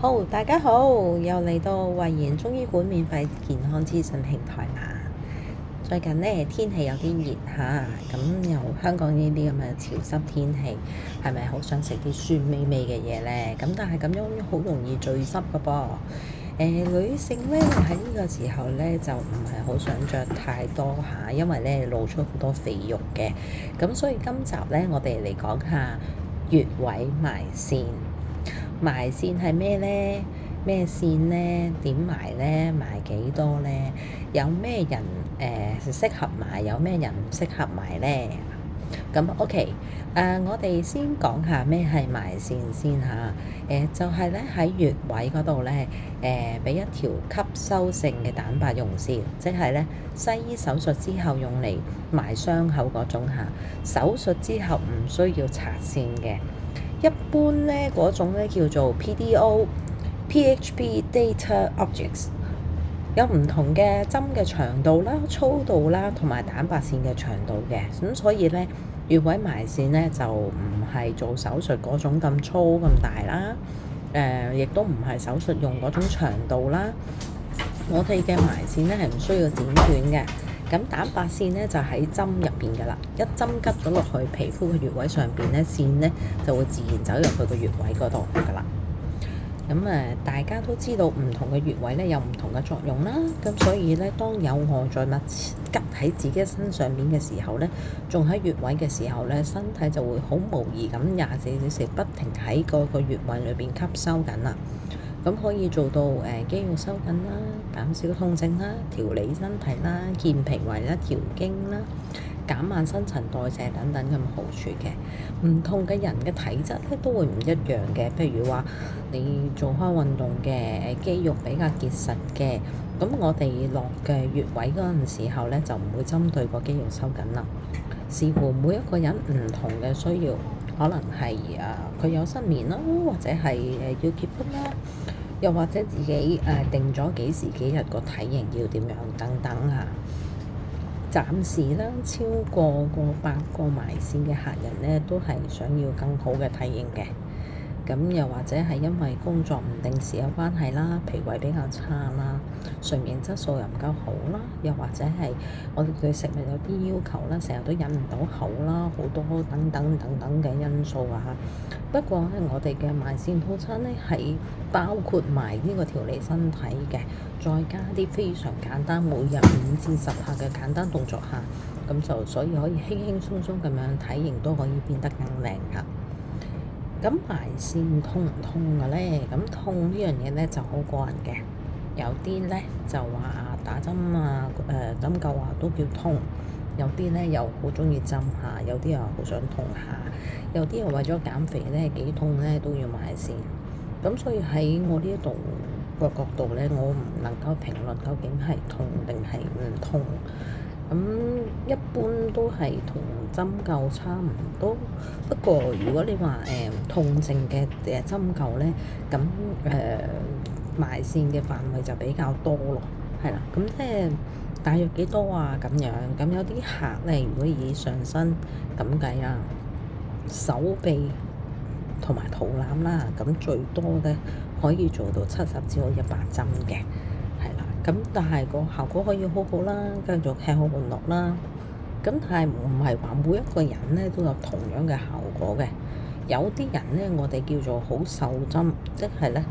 好，大家好，又嚟到慧妍中醫館免費健康資訊平台啦。最近呢，天氣有啲熱嚇，咁又香港呢啲咁嘅潮濕天氣，係咪好想食啲酸味味嘅嘢呢？咁但係咁樣好容易聚濕噶噃。女性呢，喺呢個時候呢，就唔係好想着太多嚇，因為呢露出好多肥肉嘅。咁所以今集呢，我哋嚟講下穴位埋線。埋線係咩呢？咩線呢？點埋呢？埋幾多呢？有咩人適合埋？有咩人唔適合埋呢？咁 OK，我哋先講下咩係埋線先嚇。就係咧喺穴位嗰度咧，俾一條吸收性嘅蛋白用線，即係咧西醫手術之後用嚟埋傷口嗰種嚇。手術之後唔需要拆線嘅。一般咧嗰種咧叫做 PDO、PHP Data Objects，有唔同嘅針嘅長度啦、粗度啦，同埋蛋白線嘅長度嘅。咁所以咧，穴位埋線咧就唔係做手術嗰種咁粗咁大啦，亦都唔係手術用嗰種長度啦。我哋嘅埋線咧係唔需要剪斷嘅。咁蛋白線咧就喺針入邊㗎啦，一針吉咗落去皮膚嘅穴位上邊咧，線咧就會自然走入去個穴位嗰度㗎啦。咁大家都知道唔同嘅穴位咧有唔同嘅作用啦。咁所以咧，當有外在物吉喺自己身上面嘅時候咧，仲喺穴位嘅時候咧，身體就會好無疑咁24小時不停喺嗰個穴位裏邊吸收緊啦。咁可以做到肌肉收緊啦，減少痛症啦，調理身體啦，健脾胃啦，調經啦，減慢新陳代謝等等咁好處嘅。唔同嘅人嘅體質咧都會唔一樣嘅。譬如話你做開運動嘅肌肉比較結實嘅，咁我哋落嘅穴位嗰陣時候咧就唔會針對個肌肉收緊啦。視乎每一個人唔同嘅需要。可能係佢有失眠啦，或者係要結婚啦，又或者自己定咗幾時幾日個體型要點樣等等嚇。暫時啦，超過100個埋線嘅客人咧，都係想要更好嘅體型嘅。咁又或者係因為工作唔定時嘅關係啦，脾胃比較差啦，睡眠質素又唔夠好啦，又或者係我哋對食物有啲要求啦，成日都忍唔到口啦，好多等等嘅因素啊嚇。不過咧，我哋嘅埋線套餐咧係包括埋呢個調理身體嘅，再加啲非常簡單，每日5至10下嘅簡單動作下，咁就所以可以輕輕鬆鬆咁樣體型都可以變得更靚㗎。咁埋線痛唔痛嘅咧？咁痛呢樣嘢咧就好個人嘅，有啲咧就話打針針灸都叫痛，有啲咧又好中意針下，有啲又好想痛下，有啲又為咗減肥咧幾痛咧都要埋線。咁所以喺我呢一度個角度咧，我唔能夠評論究竟係痛定係唔痛。咁一般都係同針灸差唔多，不過如果你話痛症嘅針灸咧，咁埋線嘅範圍就比較多咯，係啦。咁即係大約幾多啊？咁樣咁有啲客咧，如果以上身咁計啦，手臂同埋肚腩啦，咁最多咧可以做到70至100針嘅。咁但係個效果可以好好啦，繼續吃喝玩樂啦。咁但係唔係話每一個人咧都有同樣嘅效果嘅。有啲人咧，我哋叫做好受針，即係咧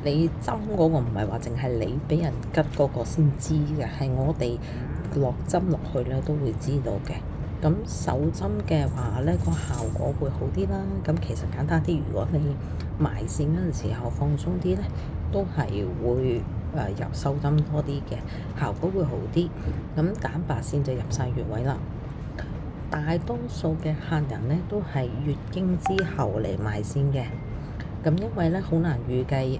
你針嗰個唔係話淨係你俾人吉嗰個先知嘅，係我哋落針落去咧都會知道嘅。咁受針嘅話咧，個效果會好啲啦。咁其實簡單啲，如果你埋線嗰陣時候放鬆啲咧，都係會由受針多啲嘅，效果會好啲。咁蛋白線就入晒穴位啦。大多數嘅客人咧都係月經之後嚟埋線嘅。咁因為咧好難預計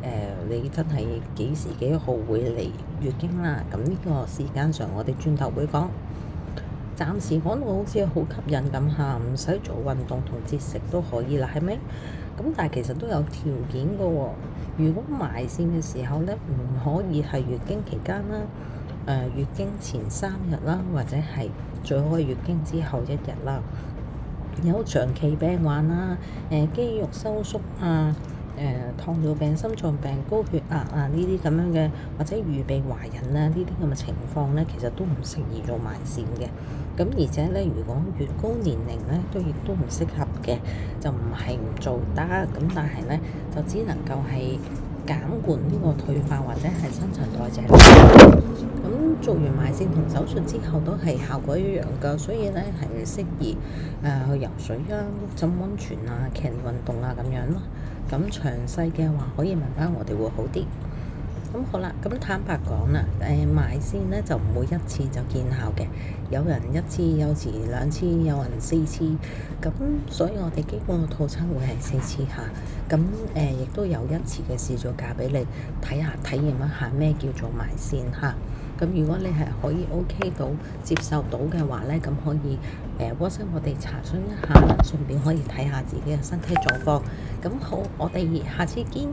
你真係幾時幾號會嚟月經啦。咁呢個時間上我哋轉頭會講。暫時講到好似好吸引咁嚇，唔使做運動同節食都可以啦，係咪？咁但係其實都有條件嘅喎。如果埋線嘅時候咧，唔可以係月經期間啦，月經前3日啦，或者係最好係月經之後1日啦。有長期病患啦，肌肉收縮啊，糖尿病、心臟病、高血壓啊呢啲咁樣嘅，或者預備懷孕啊呢啲咁嘅情況咧，其實都唔適宜做埋線嘅。咁而且咧，如果越高年齡咧，亦都唔適合嘅，就唔係唔做得，咁但係咧就只能夠係減緩呢個退化或者係新陳代謝。咁做完埋線同手術之後都係效果一樣㗎，所以咧係適宜去游水啊、浸溫泉啊、劇烈運動啊咁樣咯。咁詳細嘅話可以問翻我哋會好啲。咁好啦，咁坦白講啦，埋線咧就唔會一次就見效嘅，有人一次，有時兩次，有人四次，咁所以我哋基本個套餐會係4次下，咁亦都有1次嘅試做價俾你睇下體驗一下咩叫做埋線嚇。咁如果你係可以 OK 到接受到嘅話咧，咁可以WhatsApp 我哋查詢一下啦，順便可以睇下自己嘅身體狀況。咁好，我哋下次見。